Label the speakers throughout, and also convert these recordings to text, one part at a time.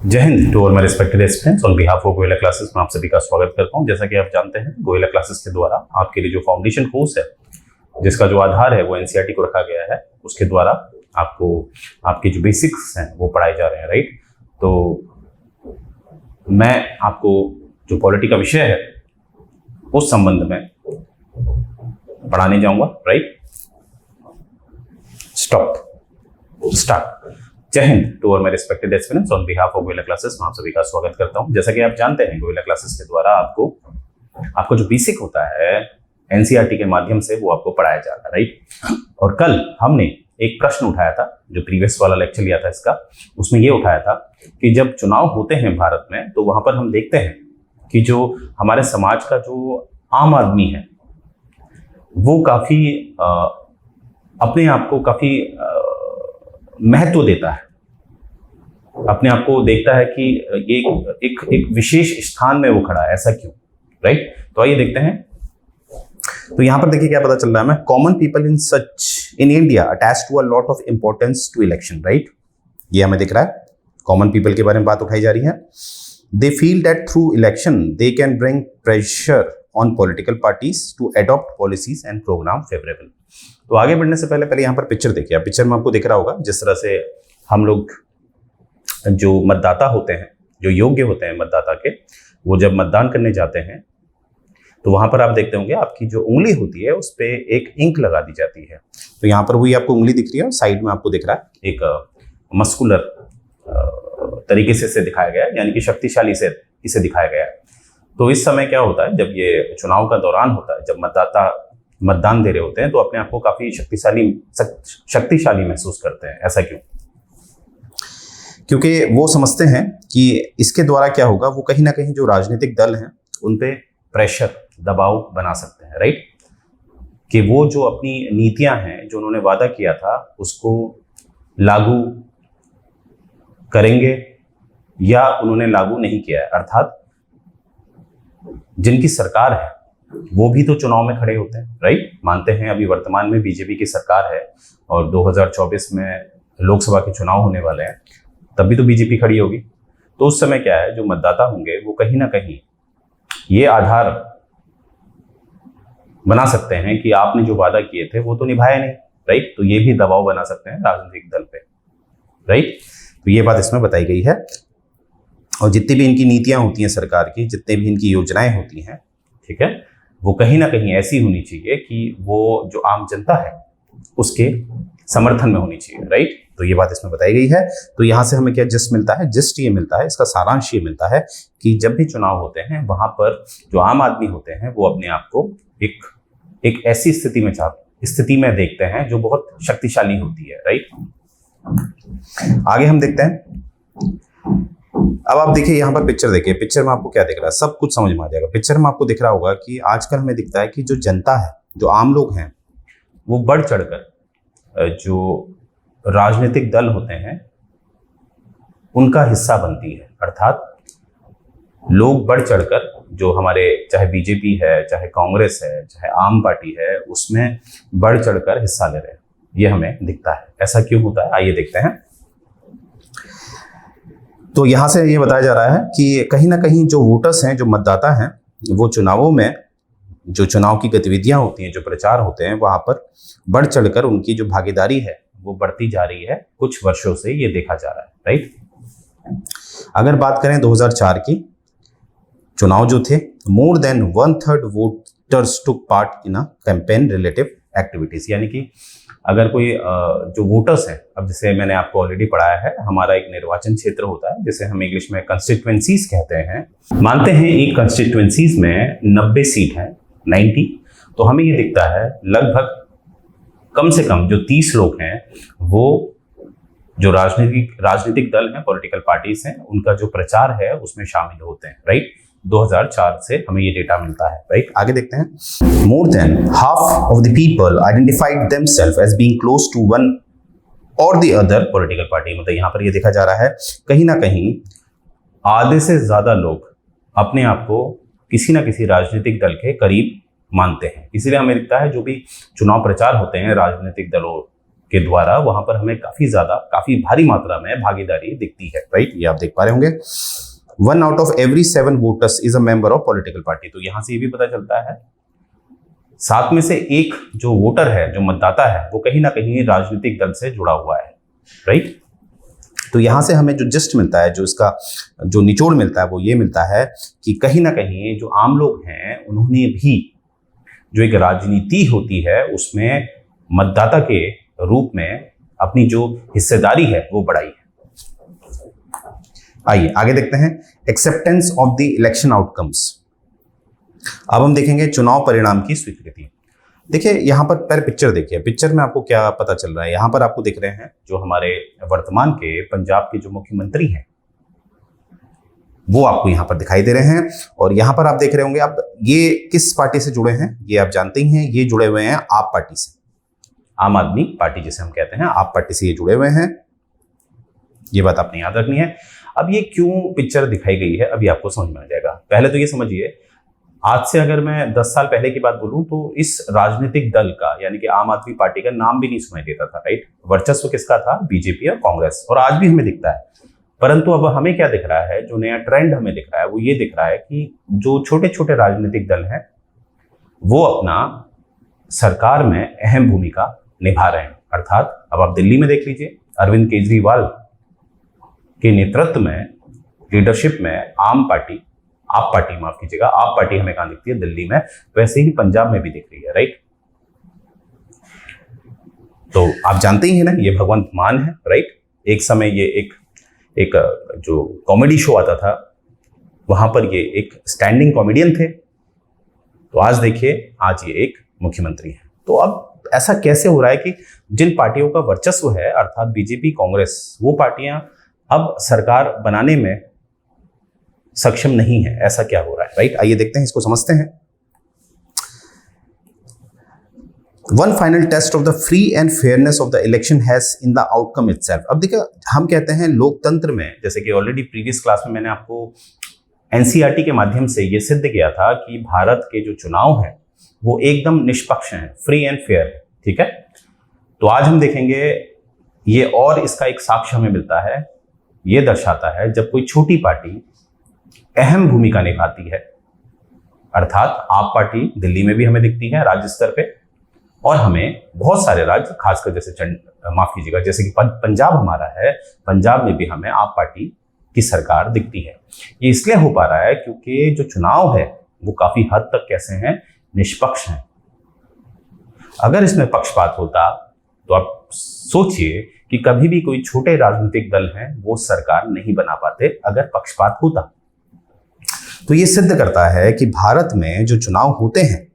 Speaker 1: जय हिंद to all my respected students. On behalf of Goyla classes में आप सभी का स्वागत करता हूं। जैसा कि आप जानते हैं, गोयला क्लासेस के द्वारा आपके लिए जो फाउंडेशन कोर्स है, जिसका जो आधार है वो एनसीईआरटी को रखा गया है, उसके द्वारा आपको आपके जो बेसिक्स हैं वो पढ़ाए जा रहे हैं, राइट। तो मैं आपको जो पॉलिटी का विषय है उस संबंध में पढ़ाने जाऊंगा, राइट। स्टार्ट। जय हिंद to all my respected students. On behalf of Goyla classes में आप सभी का स्वागत करता हूं। जैसा कि आप जानते हैं, गोयला क्लासेस के द्वारा आपको जो बेसिक होता है एनसीईआरटी के माध्यम से वो आपको पढ़ाया जाता है, राइट। और कल हमने एक प्रश्न उठाया था, जो प्रीवियस वाला लेक्चर लिया था इसका, उसमें ये उठाया था कि जब चुनाव होते हैं भारत में तो वहां पर हम देखते हैं कि जो हमारे समाज का जो आम आदमी है वो काफी अपने आप को काफी महत्व देता है, अपने आप को देखता है कि ये एक विशेष स्थान में वो खड़ा है। ऐसा क्यों, राइट। तो आइए देखते हैं। तो यहां पर देखिए क्या पता चल रहा है हमें। Common people in India attach to a lot of importance to election, right. ये हमें दिख रहा है, कॉमन पीपल के बारे में बात उठाई जा रही है। They feel that through election they can bring pressure on political parties to adopt policies and program favourable. तो आगे बढ़ने से पहले यहाँ पर पिक्चर देखिए। पिक्चर में आपको दिख रहा होगा जिस तरह से हम लोग जो मतदाता होते हैं, जो योग्य होते हैं मतदाता के, वो जब मतदान करने जाते हैं तो वहां पर आप देखते होंगे आपकी जो उंगली होती है उस पर एक इंक लगा दी जाती है। तो यहाँ पर वही आपको उंगली दिख रही है और साइड में आपको दिख रहा है एक मस्कुलर तरीके से इसे दिखाया गया है, यानी कि शक्तिशाली से इसे दिखाया गया है। तो इस समय क्या होता है, जब ये चुनाव का दौरान होता है, जब मतदाता मतदान दे रहे होते हैं तो अपने आप को काफी शक्तिशाली महसूस करते हैं। ऐसा क्यों? क्योंकि वो समझते हैं कि इसके द्वारा क्या होगा, वो कहीं ना कहीं जो राजनीतिक दल हैं उन पे प्रेशर, दबाव बना सकते हैं, राइट। कि वो जो अपनी नीतियां हैं, जो उन्होंने वादा किया था, उसको लागू करेंगे या उन्होंने लागू नहीं किया है। अर्थात जिनकी सरकार है वो भी तो चुनाव में खड़े होते हैं, राइट। मानते हैं अभी वर्तमान में बीजेपी की सरकार है और 2024 में लोकसभा के चुनाव होने वाले हैं, तब भी तो बीजेपी खड़ी होगी। तो उस समय क्या है, जो मतदाता होंगे वो कहीं ना कहीं ये आधार बना सकते हैं कि आपने जो वादा किए थे वो तो निभाया नहीं, राइट। तो ये भी दबाव बना सकते हैं राजनीतिक दल पे, राइट। तो ये बात इसमें बताई गई है। और जितनी भी इनकी नीतियां होती हैं सरकार की, जितने भी इनकी योजनाएं होती हैं, ठीक है, वो कहीं ना कहीं ऐसी होनी चाहिए कि वो जो आम जनता है उसके समर्थन में होनी चाहिए, राइट। तो ये बात इसमें बताई गई है। तो यहाँ से हमें क्या जिस्ट मिलता है, जिस्ट ये मिलता है, इसका सारांश ये मिलता है कि जब भी चुनाव होते हैं वहां पर जो आम आदमी होते हैं वो अपने आप को एक ऐसी स्थिति में देखते हैं जो बहुत शक्तिशाली होती है, राइट। आगे हम देखते हैं। अब आप देखिए यहाँ पर पिक्चर देखिए। पिक्चर में आपको क्या दिख रहा है, सब कुछ समझ में आ जाएगा। पिक्चर में आपको दिख रहा होगा कि आजकल हमें दिखता है कि जो जनता है, जो आम लोग हैं, वो बढ़ चढ़कर जो राजनीतिक दल होते हैं उनका हिस्सा बनती है। अर्थात लोग बढ़ चढ़कर जो हमारे, चाहे बीजेपी है, चाहे कांग्रेस है, चाहे आम पार्टी है, उसमें बढ़ चढ़कर हिस्सा ले रहे हैं। ये हमें दिखता है। ऐसा क्यों होता है, आइए देखते हैं। तो यहाँ से ये बताया जा रहा है कि कहीं ना कहीं जो वोटर्स हैं, जो मतदाता हैं, वो चुनावों में जो चुनाव की गतिविधियां होती हैं, जो प्रचार होते हैं, वहां पर बढ़ चढ़कर उनकी जो भागीदारी है वो बढ़ती जा रही है। कुछ वर्षों से ये देखा जा रहा है, राइट। अगर बात करें 2004 की, चुनाव जो थे, more than 1/3 voters took part in a campaign relative activities. यानी कि अगर कोई जो वोटर्स हैं, अब जैसे मैंने आपको ऑलरेडी पढ़ाया है, हमारा एक निर्वाचन क्षेत्र होता है जिसे हम इंग्लिश में कंस्टिट्यूएंसीज कहते हैं। मानते हैं एक कंस्टिट्यूएंसीज में 90 सीट है, 90। तो हमें ये दिखता है लगभग कम से कम जो 30 लोग हैं वो जो राजनीतिक दल हैं, पॉलिटिकल पार्टीज हैं, उनका जो प्रचार है उसमें शामिल होते हैं, राइट। 2004 से हमें ये डेटा मिलता है, राइट। आगे देखते हैं। More than half of the people identified themselves as being close to one or the other political party. मतलब यहाँ पर ये देखा जा रहा है कहीं ना कहीं आधे से ज्यादा लोग अपने आप को किसी ना किसी राजनीतिक दल के करीब मानते हैं। इसीलिए हमें दिखता है जो भी चुनाव प्रचार होते हैं राजनीतिक दलों के द्वारा वहां पर हमें काफी भारी मात्रा में भागीदारी दिखती है, राइट। ये आप देख पा रहे होंगे 1 out of every 7 voters is a member of political party। तो यहां से ये भी पता चलता है 7 में से 1 जो वोटर है, जो मतदाता है, वो कहीं ना कहीं राजनीतिक दल से जुड़ा हुआ है, राइट। तो यहां से हमें जो जस्ट मिलता है, जो इसका जो निचोड़ मिलता है, वो ये मिलता है कि कहीं ना कहीं जो आम लोग हैं उन्होंने भी जो एक राजनीति होती है उसमें मतदाता के रूप में अपनी जो हिस्सेदारी है वो बढ़ाई है। आइए आगे देखते हैं acceptance of the election outcomes. अब हम देखेंगे चुनाव परिणाम की स्वीकृति। देखिए यहां पर पहले पिक्चर देखिए, पिक्चर में आपको क्या पता चल रहा है। यहां पर आपको दिख रहे हैं जो हमारे वर्तमान के पंजाब के जो मुख्यमंत्री हैं वो आपको यहां पर दिखाई दे रहे हैं। और यहां पर आप देख रहे होंगे, अब ये किस पार्टी से जुड़े हैं ये आप जानते ही हैं, ये जुड़े हुए हैं आप पार्टी से, आम आदमी पार्टी जिसे हम कहते हैं, आप पार्टी से ये जुड़े हुए हैं। ये बात आपने याद रखनी है। अब ये क्यों पिक्चर दिखाई गई है अभी आपको समझ में आ जाएगा। पहले तो ये समझिए, आज से अगर मैं 10 साल पहले की बात बोलूं तो इस राजनीतिक दल का यानी कि आम आदमी पार्टी का नाम भी नहीं सुनाई देता था, राइट। वर्चस्व किसका था? बीजेपी और कांग्रेस, और आज भी हमें दिखता है। परंतु अब हमें क्या दिख रहा है, जो नया ट्रेंड हमें दिख रहा है वो ये दिख रहा है कि जो छोटे छोटे राजनीतिक दल हैं वो अपना सरकार में अहम भूमिका निभा रहे हैं। अर्थात अब आप दिल्ली में देख लीजिए, अरविंद केजरीवाल के नेतृत्व में, लीडरशिप में आप पार्टी हमें कहां दिखती है? दिल्ली में। वैसे ही पंजाब में भी दिख रही है, राइट। तो आप जानते ही हैं ना, ये भगवंत मान है, राइट। एक समय ये एक जो कॉमेडी शो आता था वहां पर ये एक स्टैंडिंग कॉमेडियन थे। तो आज देखिए, आज ये एक मुख्यमंत्री है। तो अब ऐसा कैसे हो रहा है कि जिन पार्टियों का वर्चस्व है, अर्थात बीजेपी, कांग्रेस, वो पार्टियां अब सरकार बनाने में सक्षम नहीं है? ऐसा क्या हो रहा है, राइट। आइए देखते हैं, इसको समझते हैं। One final test of the free and fairness of the election has in the outcome itself। अब देखिए, हम कहते हैं लोकतंत्र में, जैसे कि ऑलरेडी प्रीवियस क्लास में मैंने आपको एनसीईआरटी के माध्यम से ये सिद्ध किया था कि भारत के जो चुनाव हैं वो एकदम निष्पक्ष हैं, फ्री एंड फेयर है, ठीक है। तो आज हम देखेंगे ये, और इसका एक साक्ष्य हमें मिलता है। ये दर्शाता है जब कोई छोटी पार्टी अहम भूमिका निभाती है, अर्थात आप पार्टी दिल्ली में भी हमें दिखती है राज्य स्तर पे, और हमें बहुत सारे राज्य, खासकर जैसे माफ कीजिएगा, जैसे कि पंजाब हमारा है, पंजाब में भी हमें आप पार्टी की सरकार दिखती है। ये इसलिए हो पा रहा है क्योंकि जो चुनाव है वो काफी हद तक कैसे हैं? निष्पक्ष हैं। अगर इसमें पक्षपात होता तो आप सोचिए कि कभी भी कोई छोटे राजनीतिक दल हैं वो सरकार नहीं बना पाते अगर पक्षपात होता। तो ये सिद्ध करता है कि भारत में जो चुनाव होते हैं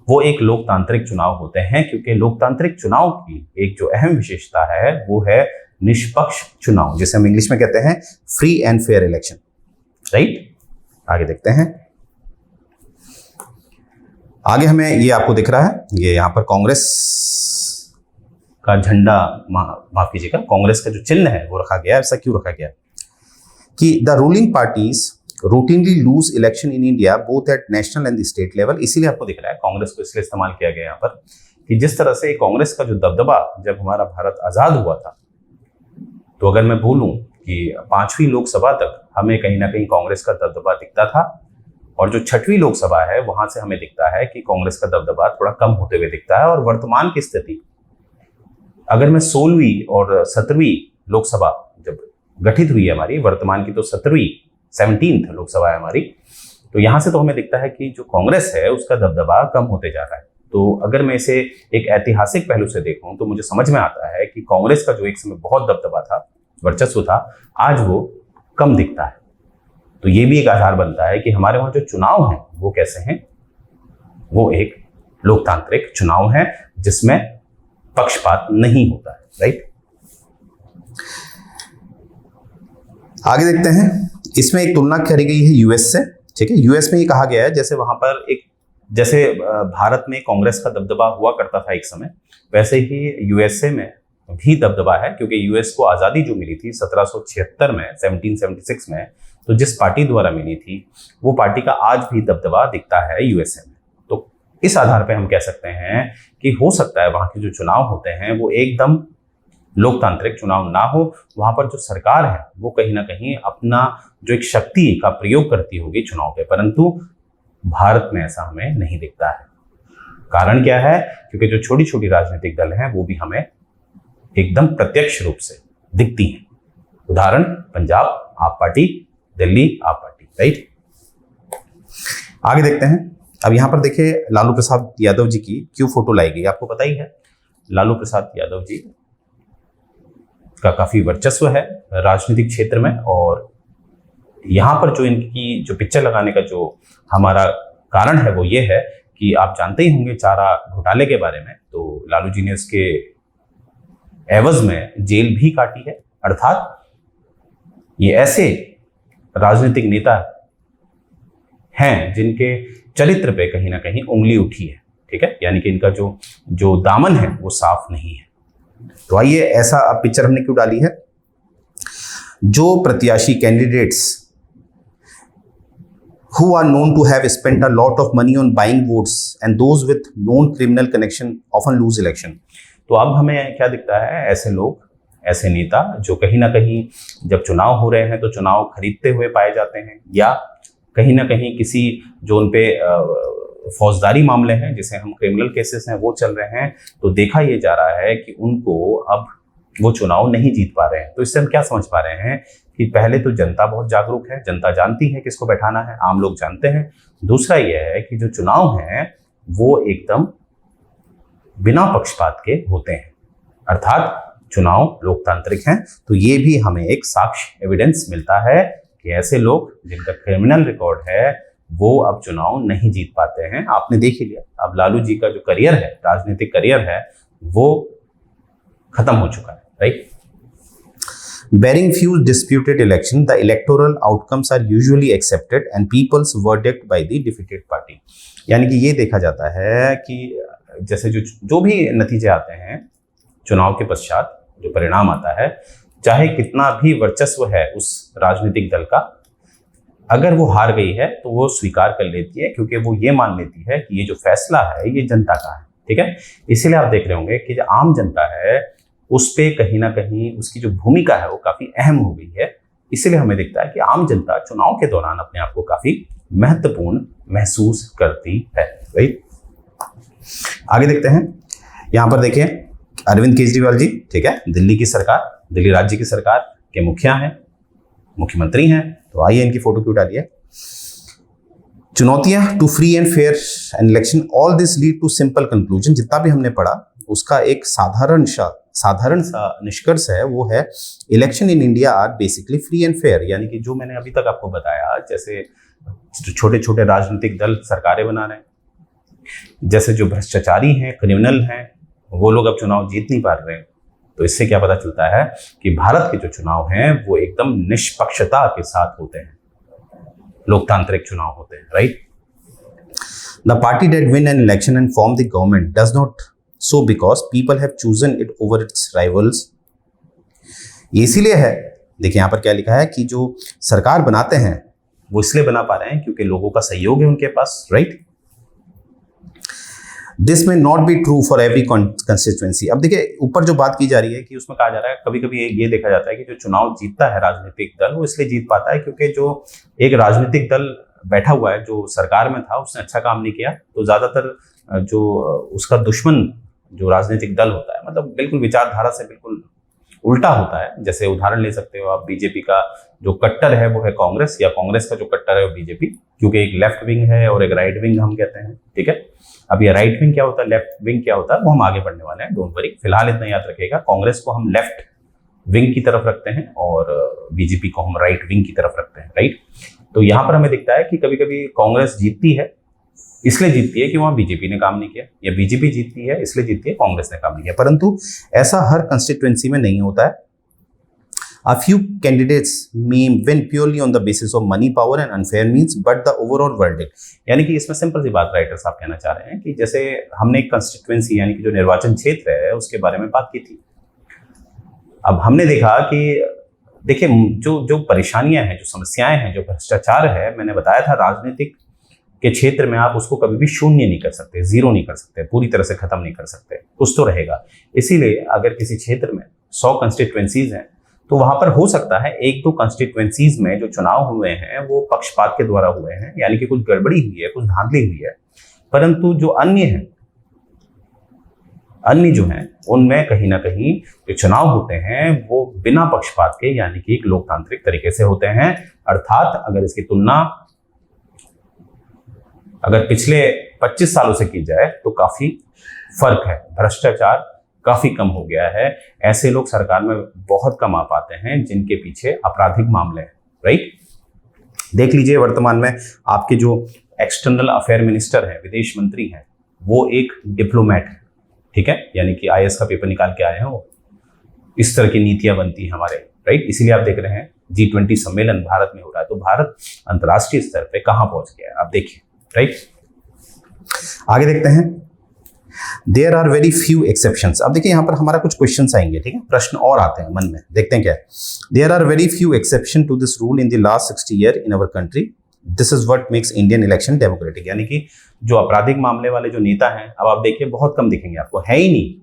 Speaker 1: वो एक लोकतांत्रिक चुनाव होते हैं, क्योंकि लोकतांत्रिक चुनाव की एक जो अहम विशेषता है वो है निष्पक्ष चुनाव, जिसे हम इंग्लिश में कहते हैं free and fair election, right. आगे देखते हैं। आगे हमें ये आपको दिख रहा है, ये यहाँ पर कांग्रेस का झंडा, माफ कीजिएगा, कांग्रेस का जो चिन्ह है वो रखा गया है। ऐसा क्यों रखा गया कि the ruling parties routinely lose election in India both at national and the state level। इसीलिए आपको दिख रहा है कांग्रेस को इसलिए इस्तेमाल किया गया यहाँ पर कि जिस तरह से कांग्रेस का जो दबदबा जब हमारा भारत आजाद हुआ था, तो अगर मैं बोलूं कि 5वीं लोकसभा तक हमें कहीं ना कहीं कांग्रेस का दबदबा दिखता था, और जो 6वीं लोकसभा है वहां से हमें दिखता है कि कांग्रेस का दबदबा थोड़ा कम होते हुए दिखता है। और वर्तमान की स्थिति, अगर मैं 16वीं और 17वीं लोकसभा जब गठित हुई है हमारी, वर्तमान की तो 17th लोकसभा है हमारी, तो यहां से तो हमें दिखता है कि जो कांग्रेस है उसका दबदबा कम होते जा रहा है। तो अगर मैं इसे एक ऐतिहासिक पहलू से देखूं तो मुझे समझ में आता है कि कांग्रेस का जो एक समय बहुत दबदबा था, वर्चस्व था, आज वो कम दिखता है। तो ये भी एक आधार बनता है कि हमारे वहां जो चुनाव हैं वो कैसे हैं? वो एक लोकतांत्रिक चुनाव है जिसमें पक्षपात नहीं होता है, राइट। आगे देखते हैं, इसमें एक तुलना करी गई है यूएस से, ठीक है। यूएस में ये कहा गया है जैसे वहां पर जैसे भारत में कांग्रेस का दबदबा हुआ करता था एक समय, वैसे ही यूएसए में भी दबदबा है, क्योंकि यूएस को आज़ादी जो मिली थी 1776 में, 1776 में, तो जिस पार्टी द्वारा मिली थी वो पार्टी का आज भी दबदबा दिखता है यूएसए में। तो इस आधार पे हम कह सकते हैं कि हो सकता है वहां के जो चुनाव होते हैं वो एकदम लोकतांत्रिक चुनाव ना हो, वहां पर जो सरकार है वो कहीं ना कहीं अपना जो एक शक्ति का प्रयोग करती होगी चुनाव पे, परंतु भारत में ऐसा हमें नहीं दिखता है। कारण क्या है? क्योंकि जो छोटी छोटी राजनीतिक दल हैं वो भी हमें एकदम प्रत्यक्ष रूप से दिखती हैं। उदाहरण पंजाब आप पार्टी, दिल्ली आप पार्टी, राइट। आगे देखते हैं। अब यहां पर देखिए लालू प्रसाद यादव जी की क्यों फोटो लाई गई, आपको पता ही है लालू प्रसाद यादव जी का काफी वर्चस्व है राजनीतिक क्षेत्र में, और यहां पर जो इनकी जो पिक्चर लगाने का जो हमारा कारण है वो ये है कि आप जानते ही होंगे चारा घोटाले के बारे में, तो लालू जी ने इसके एवज में जेल भी काटी है। अर्थात ये ऐसे राजनीतिक नेता हैं जिनके चरित्र पे कहीं ना कहीं उंगली उठी है, ठीक है, यानी कि इनका जो जो दामन है वो साफ नहीं है। तो आइए, ऐसा अब पिक्चर हमने क्यों डाली है? जो प्रत्याशी candidates who are known to have spent a lot of money on buying votes and those with known criminal connection often lose election। तो अब हमें क्या दिखता है? ऐसे लोग, ऐसे नेता जो कहीं ना कहीं जब चुनाव हो रहे हैं तो चुनाव खरीदते हुए पाए जाते हैं, या कहीं ना कहीं किसी जो उन पे फौजदारी मामले हैं, जिसे हम क्रिमिनल केसेस हैं, वो चल रहे हैं, तो देखा ये जा रहा है कि उनको अब वो चुनाव नहीं जीत पा रहे हैं। तो इससे हम क्या समझ पा रहे हैं कि पहले तो जनता बहुत जागरूक है, जनता जानती है किसको बैठाना है, आम लोग जानते हैं। दूसरा यह है कि जो चुनाव हैं वो एकदम बिना पक्षपात के होते हैं, अर्थात चुनाव लोकतांत्रिक हैं। तो ये भी हमें एक साक्ष्य एविडेंस मिलता है कि ऐसे लोग जिनका क्रिमिनल रिकॉर्ड है वो अब चुनाव नहीं जीत पाते हैं। आपने देख ही लिया, अब लालू जी का जो करियर है, राजनीतिक करियर है, वो खत्म हो चुका है, right. Barring few disputed election, the electoral outcomes are usually accepted and people's verdict by the defeated party। यानी कि ये देखा जाता है कि जैसे जो भी नतीजे आते हैं चुनाव के पश्चात, जो परिणाम आता है, चाहे कितना भी वर्चस्व है उस राजनीतिक दल का, अगर वो हार गई है तो वो स्वीकार कर लेती है, क्योंकि वो ये मान लेती है कि ये जो फैसला है ये जनता का है, ठीक है। इसीलिए आप देख रहे होंगे कि जो आम जनता है उस पे कहीं ना कहीं उसकी जो भूमिका है वो काफी अहम हो गई है। इसीलिए हमें दिखता है कि आम जनता चुनाव के दौरान अपने आप को काफी महत्वपूर्ण महसूस करती है, राइट। आगे देखते हैं। यहां पर देखिए अरविंद केजरीवाल जी, ठीक है, दिल्ली की सरकार, दिल्ली राज्य की सरकार के मुखिया हैं, मुख्यमंत्री हैं। तो आइए इनकी फोटो क्यों डाली है? चुनौतियां to free and fair an election, all this lead to simple conclusion. जितना भी हमने पढ़ा उसका एक साधारण सा निष्कर्ष है, वो है election in India are basically free and fair. यानी कि जो मैंने अभी तक आपको बताया, जैसे छोटे छोटे राजनीतिक दल सरकारें बना रहे हैं, जैसे जो भ्रष्टाचारी हैं, क्रिमिनल हैं, वो लोग अब चुनाव जीत नहीं पा रहे हैं। तो इससे क्या पता चलता है कि भारत के जो चुनाव हैं वो एकदम निष्पक्षता के साथ होते हैं, लोकतांत्रिक चुनाव होते हैं, right. The party that win an election and form the government does not so because people have chosen it over its rivals। ये इसीलिए है, देखिए यहाँ पर क्या लिखा है कि जो सरकार बनाते हैं वो इसलिए बना पा रहे हैं क्योंकि लोगों का सहयोग है उनके पास, राइट। दिस में not be true for every constituency. अब देखिए ऊपर जो बात की जा रही है कि उसमें कहा जा रहा है, कभी कभी ये देखा जाता है कि जो चुनाव जीतता है राजनीतिक दल वो इसलिए जीत पाता है क्योंकि जो एक राजनीतिक दल बैठा हुआ है, जो सरकार में था, उसने अच्छा काम नहीं किया। तो ज्यादातर जो उसका दुश्मन जो राजनीतिक दल होता है, मतलब बिल्कुल विचारधारा से बिल्कुल उल्टा होता है। जैसे उदाहरण ले सकते हो आप, बीजेपी का जो कट्टर है वो है कांग्रेस, या कांग्रेस का जो कट्टर है वो बीजेपी, क्योंकि एक लेफ्ट विंग है और एक राइट विंग हम कहते हैं, ठीक है। अब ये राइट विंग क्या होता है, लेफ्ट विंग क्या होता है, वो हम आगे बढ़ने वाले हैं, डोंट वरी। फिलहाल इतना याद रखिएगा, कांग्रेस को हम लेफ्ट विंग की तरफ रखते हैं और बीजेपी को हम राइट विंग की तरफ रखते हैं, राइट। तो यहाँ पर हमें दिखता है कि कभी कभी कांग्रेस जीतती है, इसलिए जीतती है कि वहां बीजेपी ने काम नहीं किया, या बीजेपी जीतती है इसलिए जीतती है कांग्रेस ने काम नहीं किया। परंतु ऐसा हर कंस्टिट्यूएंसी में नहीं होता है। A few candidates may win purely on the basis of money, power and unfair means, but the overall verdict। यानी कि इसमें सिंपल सी बात राइटर साहब कहना चाह रहे हैं कि जैसे हमने एक कंस्टिट्यूएंसी यानी कि जो निर्वाचन क्षेत्र है उसके बारे में बात की थी। अब हमने देखा कि देखिए जो परेशानियां हैं, जो समस्याएं हैं, जो भ्रष्टाचार है, मैंने बताया था राजनीतिक के क्षेत्र में आप उसको कभी भी शून्य नहीं कर सकते, जीरो नहीं कर सकते, पूरी तरह से खत्म नहीं कर सकते, कुछ तो रहेगा। इसीलिए अगर किसी क्षेत्र में 100 कंस्टिट्यूएंसीज हैं तो वहां पर हो सकता है 1-2 कंस्टिट्यूएंसीज में जो चुनाव हुए हैं वो पक्षपात के द्वारा हुए हैं, यानी कि कुछ गड़बड़ी हुई है, कुछ धांधली हुई है, परंतु जो अन्य जो हैं उनमें कहीं ना कहीं जो चुनाव होते हैं वो बिना पक्षपात के, यानी कि एक लोकतांत्रिक तरीके से होते हैं। अर्थात अगर इसकी तुलना अगर पिछले 25 सालों से की जाए तो काफी फर्क है, भ्रष्टाचार काफी कम हो गया है। ऐसे लोग सरकार में बहुत कम आ पाते हैं जिनके पीछे आपराधिक मामले हैं, राइट। देख लीजिए वर्तमान में आपके जो एक्सटर्नल अफेयर मिनिस्टर हैं, विदेश मंत्री हैं, वो एक डिप्लोमेट है, ठीक है, यानी कि IAS का पेपर निकाल के आए हैं वो। इस तरह की नीतियां बनती हैं हमारे, राइट। इसीलिए आप देख रहे हैं G20 सम्मेलन भारत में हो रहा है, तो भारत अंतर्राष्ट्रीय स्तर पे कहां पहुंच गया है आप देखिए, राइट। आगे देखते हैं, there are very few exceptions. अब देखिए यहाँ पर हमारा कुछ क्वेश्चंस आएंगे, ठीक है, प्रश्न और आते हैं मन में, देखते हैं क्या है। There are very few exception to this rule in the last 60 year in our country, this is what makes Indian election democratic. यानी कि जो आपराधिक मामले वाले जो नेता हैं, अब आप देखिए बहुत कम दिखेंगे आपको, है ही नहीं,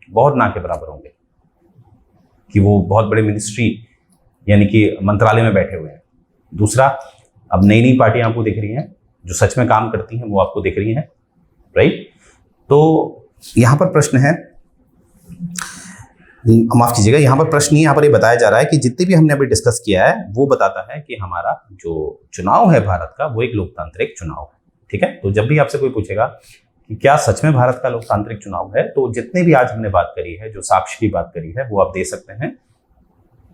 Speaker 1: बहुत ना के बराबर होंगे कि वो बहुत बड़े मिनिस्ट्री यानी कि मंत्रालय में बैठे हुए हैं। दूसरा, अब नई नई पार्टियां आपको दिख रही हैं जो सच में काम करती हैं, वो आपको दिख रही हैं, राइट। तो यहां पर प्रश्न है, माफ कीजिएगा, यहां पर प्रश्न नहीं, यहां पर ये बताया जा रहा है कि जितने भी हमने अभी डिस्कस किया है वो बताता है कि हमारा जो चुनाव है भारत का वो एक लोकतांत्रिक चुनाव है, ठीक है। तो जब भी आपसे कोई पूछेगा कि क्या सच में भारत का लोकतांत्रिक चुनाव है, तो जितने भी आज हमने बात करी है, जो साक्ष्य की बात करी है, वो आप दे सकते हैं।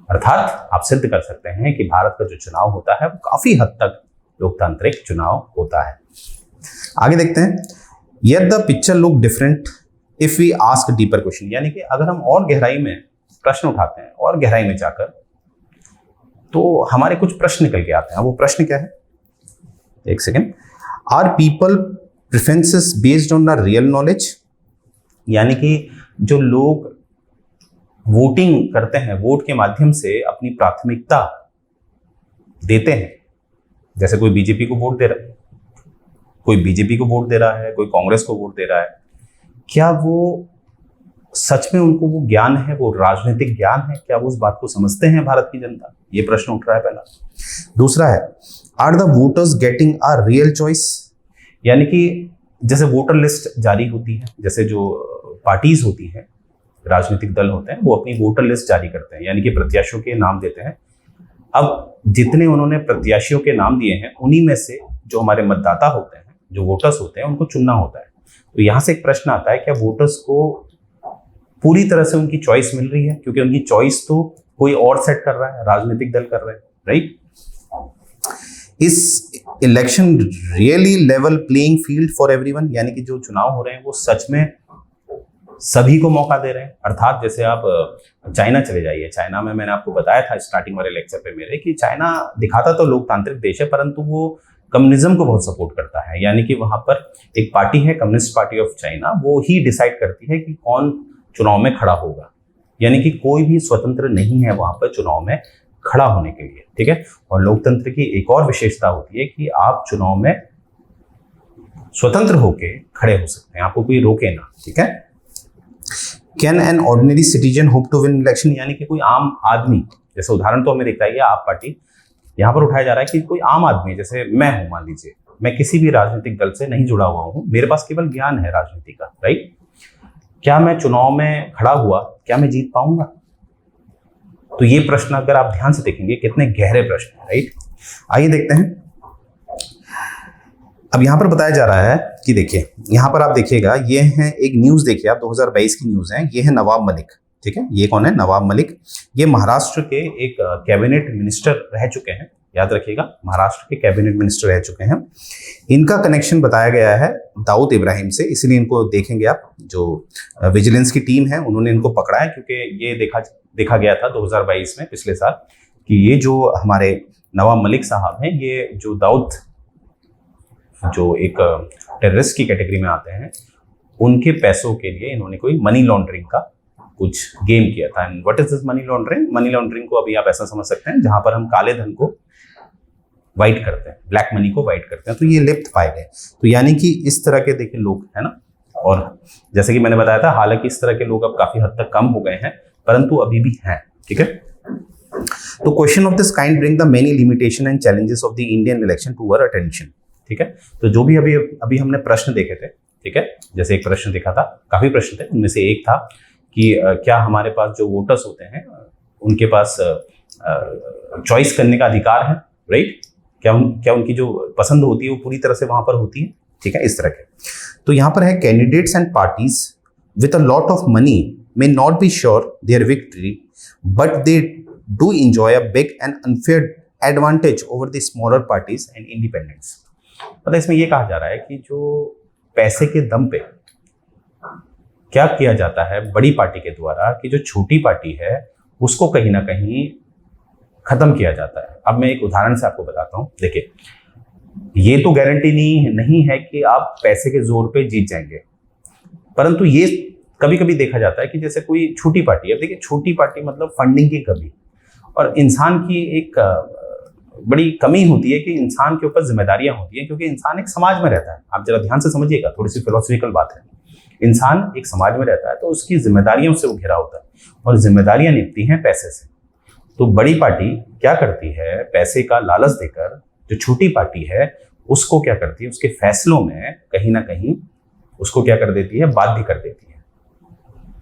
Speaker 1: अर्थात आप सिद्ध कर सकते हैं कि भारत का जो चुनाव होता है वो काफी हद तक लोकतांत्रिक चुनाव होता है। आगे देखते हैं, Yet the picture look different if we ask deeper question, यानी कि अगर हम और गहराई में प्रश्न उठाते हैं और गहराई में जाकर, तो हमारे कुछ प्रश्न निकल के आते हैं। वो प्रश्न क्या है, एक second. Are people preferences based on the real knowledge, यानी कि जो लोग वोटिंग करते हैं, वोट के माध्यम से अपनी प्राथमिकता देते हैं, जैसे कोई बीजेपी को वोट दे रहा है, कोई बीजेपी को वोट दे रहा है, कोई कांग्रेस को वोट दे रहा है, क्या वो सच में उनको वो ज्ञान है, वो राजनीतिक ज्ञान है, क्या वो उस बात को समझते हैं भारत की जनता? ये प्रश्न उठ रहा है पहला। दूसरा है, are the voters getting a real choice, यानी कि जैसे वोटर लिस्ट जारी होती है, जैसे जो पार्टीज होती हैं, राजनीतिक दल होते हैं, वो अपनी वोटर लिस्ट जारी करते हैं, यानी कि प्रत्याशियों के नाम देते हैं। अब जितने उन्होंने प्रत्याशियों के नाम दिए हैं, उन्हीं में से जो हमारे मतदाता होते हैं, जो वोटर्स होते हैं, उनको चुनना होता है। तो यहां से एक प्रश्न आता है, क्या वोटर्स को पूरी तरह से उनकी चॉइस मिल रही है? क्योंकि उनकी चॉइस तो कोई और सेट कर रहा है, राजनीतिक दल कर रहे हैं, राइट। इस election really level playing field for everyone, यानी कि जो चुनाव हो रहे हैं वो सच में सभी को मौका दे रहे हैं। अर्थात जैसे आप चाइना चले जाइए, चाइना में मैंने आपको बताया था स्टार्टिंग वाले लेक्चर पे मेरे कि चाइना दिखाता तो लोकतांत्रिक देश है, परंतु वो कम्युनिज्म को बहुत सपोर्ट करता है। यानी कि वहां पर एक पार्टी है, कम्युनिस्ट पार्टी ऑफ चाइना, वो ही डिसाइड करती है कि कौन चुनाव में खड़ा होगा, यानी कि कोई भी स्वतंत्र नहीं है वहां पर चुनाव में खड़ा होने के लिए, ठीक है। और लोकतंत्र की एक और विशेषता होती है कि आप चुनाव में स्वतंत्र होकर खड़े हो सकते हैं, आपको कोई रोके ना, ठीक है। Can an ordinary citizen hope to win election, यानी कि कोई आम आदमी, जैसे उदाहरण तो हमें दिखता है आप पार्टी, यहाँ पर उठाया जा रहा है कि कोई आम आदमी, जैसे मैं हूं, मान लीजिए मैं किसी भी राजनीतिक दल से नहीं जुड़ा हुआ हूं, मेरे पास केवल ज्ञान है राजनीति का, राइट। क्या मैं चुनाव में खड़ा हुआ, क्या मैं जीत पाऊंगा? तो ये प्रश्न अगर आप ध्यान से देखेंगे कितने गहरे प्रश्न है, राइट। आइए देखते हैं, अब यहां पर बताया जा रहा है कि देखिए, यहां पर आप देखिएगा, ये है एक न्यूज, देखिए आप 2022 की न्यूज है, ये है नवाब मलिक, ठीक है। ये कौन है? नवाब मलिक। ये महाराष्ट्र के एक कैबिनेट मिनिस्टर रह चुके हैं, याद रखिएगा, महाराष्ट्र के कैबिनेट मिनिस्टर रह चुके हैं। इनका कनेक्शन बताया गया है दाऊद इब्राहिम से, इसलिए इनको देखेंगे आप, जो विजिलेंस की टीम है उन्होंने इनको पकड़ा है, क्योंकि ये देखा गया था 2022 में, पिछले साल, कि ये जो हमारे नवाब मलिक साहब हैं, ये जो दाऊद, जो एक टेररिस्ट की कैटेगरी में आते हैं, उनके पैसों के लिए इन्होंने कोई मनी लॉन्ड्रिंग का कुछ गेम किया था। And what is this money laundering? Money laundering को अभी आप ऐसा समझ सकते हैं, जहां पर हम काले धन को वाइट करते हैं, ब्लैक मनी को वाइट करते हैं, तो ये लिप्त पाए गए। तो यानी कि इस तरह के देखिए लोग है ना, और जैसे कि मैंने बताया था, हालांकि इस तरह के लोग अब काफी हद तक कम हो गए हैं, परंतु अभी भी हैं। ठीक है, तो question of this kind bring the many limitation and challenges of the Indian election to our attention. ठीक है, तो जो भी अभी हमने प्रश्न देखे थे, ठीक है, जैसे एक प्रश्न देखा था, काफी प्रश्न थे, उनमें से एक था कि क्या हमारे पास जो वोटर्स होते हैं उनके पास चॉइस करने का अधिकार है, राइट? क्या उनकी जो पसंद होती है वो पूरी तरह से वहां पर होती है? ठीक है, इस तरह के। तो यहाँ पर है candidates and parties with a lot of money may not be sure their victory, but they do enjoy a big and unfair advantage over the smaller parties and independents. मतलब इसमें ये कहा जा रहा है कि जो पैसे के दम पे क्या किया जाता है बड़ी पार्टी के द्वारा, कि जो छोटी पार्टी है उसको कहीं ना कहीं खत्म किया जाता है। अब मैं एक उदाहरण से आपको बताता हूँ। देखिए, ये तो गारंटी नहीं है कि आप पैसे के जोर पे जीत जाएंगे, परंतु ये कभी कभी देखा जाता है कि जैसे कोई छोटी पार्टी है, देखिए छोटी पार्टी मतलब फंडिंग की कमी, और इंसान की एक बड़ी कमी होती है कि इंसान के ऊपर जिम्मेदारियां होती हैं, क्योंकि इंसान एक समाज में रहता है। आप जरा ध्यान से समझिएगा, थोड़ी सी फिलोसफिकल बात है। इंसान एक समाज में रहता है तो उसकी जिम्मेदारियों से वो घिरा होता है, और जिम्मेदारियां निकलती हैं पैसे से। तो बड़ी पार्टी क्या करती है, पैसे का लालच देकर जो छोटी पार्टी है उसको क्या करती है, उसके फैसलों में कहीं ना कहीं उसको क्या कर देती है, बाध्य कर देती है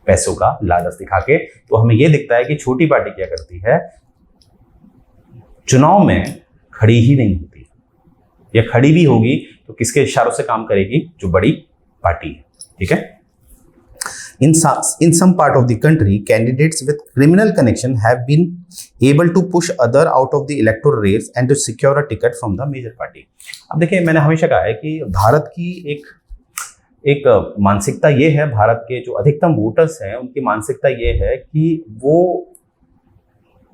Speaker 1: पैसों का लालच दिखा के। तो हमें यह दिखता है कि छोटी पार्टी क्या करती है, चुनाव में खड़ी ही नहीं होती है, या खड़ी भी होगी तो किसके इशारों से काम करेगी, जो बड़ी पार्टी है। ठीक है, in some part of the country, candidates with criminal connection have been able to push other out of the electoral race and to secure a ticket from the major party. अब देखिए, मैंने हमेशा कहा है कि भारत की एक मानसिकता ये है, भारत के जो अधिकतम वोटर्स हैं उनकी मानसिकता ये है कि वो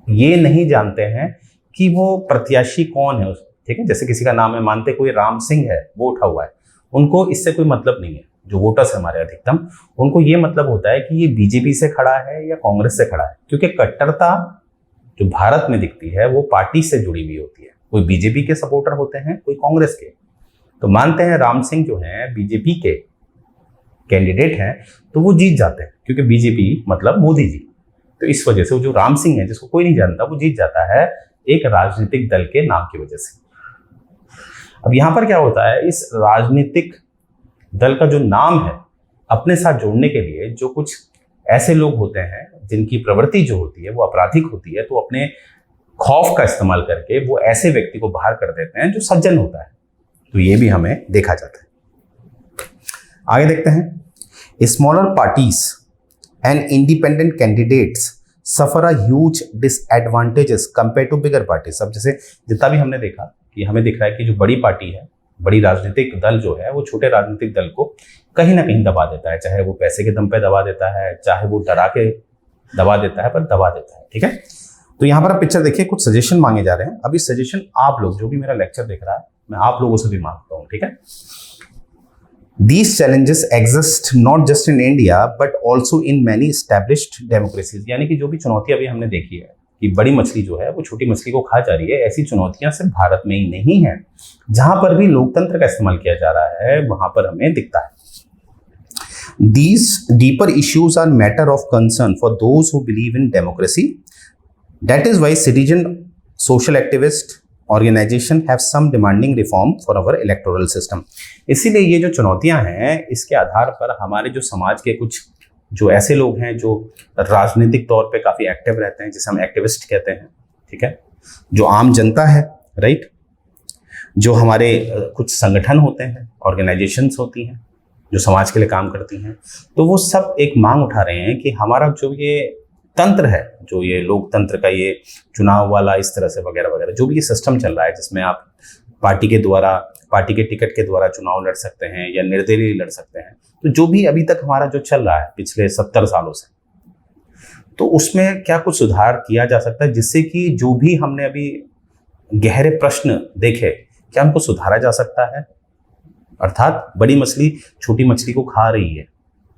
Speaker 1: ये नहीं जानते हैं कि वो प्रत्याशी कौन है। ठीक है, जैसे किसी का नाम है, मानते कोई राम सिंह है, वो उठा हुआ है, उनको इससे कोई मतलब नहीं है। जो वोटर्स है हमारे अधिकतम, उनको ये मतलब होता है कि ये बीजेपी से खड़ा है या कांग्रेस से खड़ा है, क्योंकि कट्टरता जो भारत में दिखती है वो पार्टी से जुड़ी हुई होती है। कोई बीजेपी के सपोर्टर होते हैं, कोई कांग्रेस के। तो मानते हैं राम सिंह जो हैं बीजेपी के कैंडिडेट हैं, तो वो जीत जाते हैं, क्योंकि बीजेपी मतलब मोदी जी। तो इस वजह से वो जो राम सिंह है, जिसको कोई नहीं जानता, वो जीत जाता है एक राजनीतिक दल के नाम की वजह से। अब यहां पर क्या होता है, इस राजनीतिक दल का जो नाम है अपने साथ जोड़ने के लिए जो कुछ ऐसे लोग होते हैं जिनकी प्रवृत्ति जो होती है वो आपराधिक होती है, तो अपने खौफ का इस्तेमाल करके वो ऐसे व्यक्ति को बाहर कर देते हैं जो सज्जन होता है। तो ये भी हमें देखा जाता है। आगे देखते हैं, smaller parties and independent candidates suffer a huge disadvantages compare to bigger parties. अब जैसे जितना भी हमने देखा कि हमें दिख रहा है कि जो बड़ी पार्टी है, बड़ी राजनीतिक दल जो है, वो छोटे राजनीतिक दल को कहीं ना कहीं दबा देता है, चाहे वो पैसे के दम पे दबा देता है, चाहे वो डरा के दबा देता है, पर दबा देता है। ठीक है, तो यहाँ पर आप पिक्चर देखिए, कुछ सजेशन मांगे जा रहे हैं। अभी सजेशन आप लोग जो भी मेरा लेक्चर देख रहा है, मैं आप लोगों से भी मांगता हूँ। ठीक है, These challenges exist not just in India but also in many established democracies. यानी कि जो भी चुनौतियां अभी हमने देखी है कि बड़ी मछली जो है वो छोटी मछली को खा जा रही है, ऐसी चुनौतियां सिर्फ भारत में ही नहीं है। जहां पर भी लोकतंत्र का इस्तेमाल किया जा रहा है वहां पर हमें दिखता है। These deeper issues are matter of concern for those who believe in democracy. That is why citizen social activists organisation have some demanding reform for our electoral system. इसीलिए ये जो चुनौतियां हैं, इसके आधार पर हमारे जो समाज के कुछ जो ऐसे लोग हैं जो राजनीतिक तौर पे काफ़ी एक्टिव रहते हैं, जिसे हम एक्टिविस्ट कहते हैं। ठीक है, जो आम जनता है, राइट, जो हमारे कुछ संगठन होते हैं, ऑर्गेनाइजेशंस होती हैं जो समाज के लिए काम करती हैं, तो वो सब एक मांग उठा रहे हैं कि हमारा जो ये तंत्र है, जो ये लोकतंत्र का ये चुनाव वाला इस तरह से वगैरह वगैरह जो भी ये सिस्टम चल रहा है, जिसमें आप पार्टी के द्वारा, पार्टी के टिकट के द्वारा चुनाव लड़ सकते हैं या निर्दलीय लड़ सकते हैं, तो जो भी अभी तक हमारा जो चल रहा है पिछले 70 सालों से, तो उसमें क्या कुछ सुधार किया जा सकता है, जिससे कि जो भी हमने अभी गहरे प्रश्न देखे, क्या उनको सुधारा जा सकता है। अर्थात बड़ी मछली छोटी मछली को खा रही है,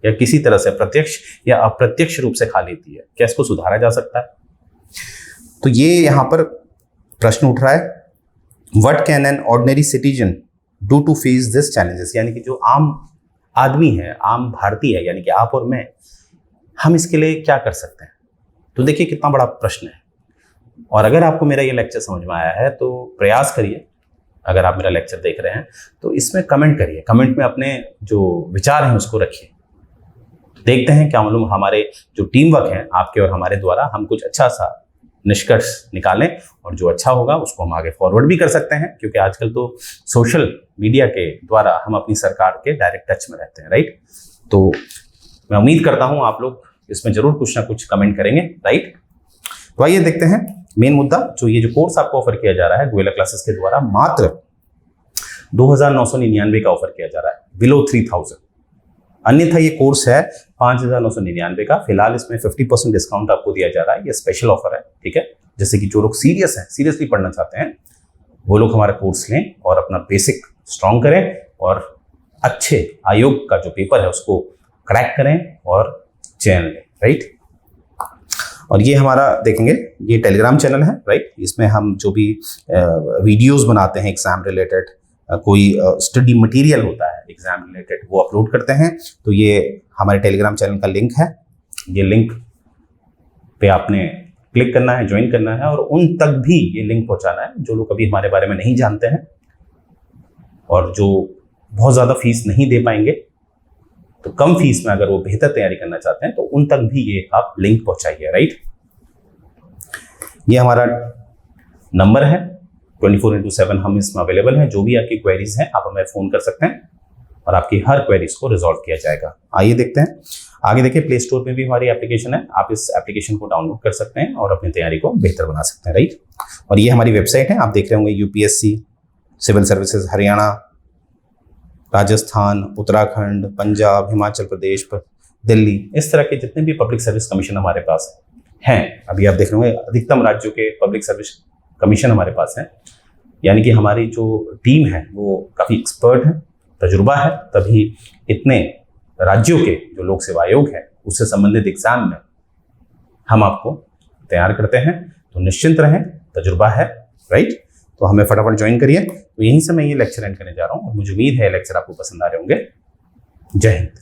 Speaker 1: या किसी तरह से प्रत्यक्ष या अप्रत्यक्ष रूप से खा लेती है, क्या इसको सुधारा जा सकता है। तो ये यहाँ पर प्रश्न उठ रहा है, what can an ordinary citizen do to face this challenges, यानी कि जो आम आदमी है, आम भारतीय है, यानी कि आप और मैं, हम इसके लिए क्या कर सकते हैं। तो देखिए कितना बड़ा प्रश्न है। और अगर आपको मेरा ये लेक्चर समझ में आया है तो प्रयास करिए, अगर आप मेरा लेक्चर देख रहे हैं तो इसमें कमेंट करिए, कमेंट में अपने जो विचार हैं उसको रखिए। देखते हैं क्या मालूम हमारे जो टीम वर्क है आपके और हमारे द्वारा हम कुछ अच्छा सा निष्कर्ष निकालें, और जो अच्छा होगा उसको हम आगे फॉरवर्ड भी कर सकते हैं, क्योंकि आजकल तो सोशल मीडिया के द्वारा हम अपनी सरकार के डायरेक्ट टच में रहते हैं, राइट। तो मैं उम्मीद करता हूं आप लोग इसमें जरूर कुछ ना कुछ कमेंट करेंगे, राइट। तो आइए देखते हैं मेन मुद्दा। जो कोर्स आपको ऑफर किया जा रहा है गोयला क्लासेस के द्वारा, मात्र 2,999 का ऑफर किया जा रहा है, बिलो 3,000। अन्यथा ये कोर्स है 5,999 का। फिलहाल इसमें 50% डिस्काउंट आपको दिया जा रहा है, ये स्पेशल ऑफर है, ठीक है। जैसे कि जो लोग सीरियस हैं, सीरियसली पढ़ना चाहते हैं, वो लोग हमारा कोर्स लें और अपना बेसिक स्ट्रॉन्ग करें और अच्छे आयोग का जो पेपर है उसको क्रैक करें और चयन लें, राइट। और ये हमारा देखेंगे, ये टेलीग्राम चैनल है, राइट। इसमें हम जो भी वीडियोस बनाते हैं एग्जाम रिलेटेड, कोई स्टडी मटेरियल होता है एग्जाम रिलेटेड, वो अपलोड करते हैं। तो ये हमारे टेलीग्राम चैनल का लिंक है, ये लिंक पे आपने क्लिक करना है, ज्वाइन करना है, और उन तक भी ये लिंक पहुंचाना है जो लोग अभी हमारे बारे में नहीं जानते हैं और जो बहुत ज़्यादा फीस नहीं दे पाएंगे। तो कम फीस में अगर वो बेहतर तैयारी करना चाहते हैं तो उन तक भी ये आप लिंक पहुंचाइए, राइट। ये हमारा नंबर है, 24/7 हम इसमें अवेलेबल हैं। जो भी आपकी क्वेरीज हैं आप हमें फ़ोन कर सकते हैं और आपकी हर क्वेरीज को रिजॉल्व किया जाएगा। आइए देखते हैं आगे। देखिए प्ले स्टोर में भी हमारी एप्लीकेशन है, आप इस एप्लीकेशन को डाउनलोड कर सकते हैं और अपनी तैयारी को बेहतर बना सकते हैं, राइट। और ये हमारी वेबसाइट है, आप देख रहे होंगे UPSC, civil services Haryana, Rajasthan, Uttarakhand, Punjab, Himachal Pradesh, Delhi, इस तरह के जितने भी पब्लिक सर्विस कमीशन हमारे पास हैं। अभी आप देख रहे होंगे अधिकतम राज्यों के पब्लिक सर्विस कमीशन हमारे पास हैं, यानी कि हमारी जो टीम है वो काफ़ी एक्सपर्ट है, तजुर्बा है, तभी इतने राज्यों के जो लोक सेवा आयोग है उससे संबंधित एग्जाम में हम आपको तैयार करते हैं। तो निश्चिंत रहें, तजुर्बा है, राइट। तो हमें फटाफट ज्वाइन करिए। तो यहीं से मैं ये लेक्चर एंड करने जा रहा हूँ और मुझे उम्मीद है लेक्चर आपको पसंद आ रहे होंगे। जय हिंद।